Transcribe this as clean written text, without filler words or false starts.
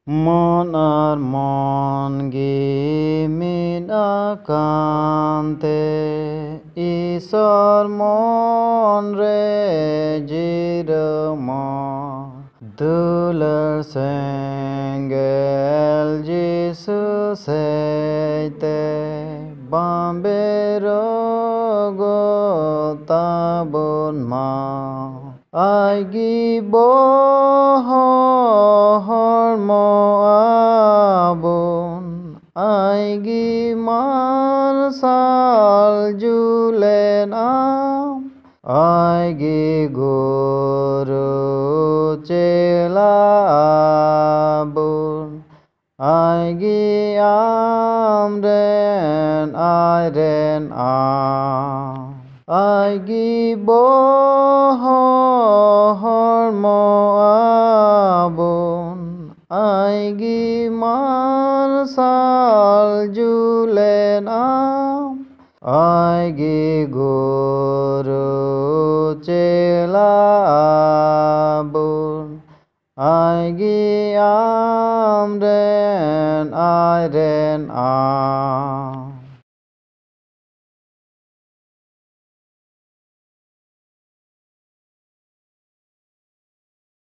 Monar mon gimin akante Isor mon re jirmon Dular sengel Jesus seite Bambero go tabun ma I give mo abun I give marsal julen am I give guru chela abun I give amren I ren am I give mo abun I give marsal julen am I give guru chela abun I give amren I ren am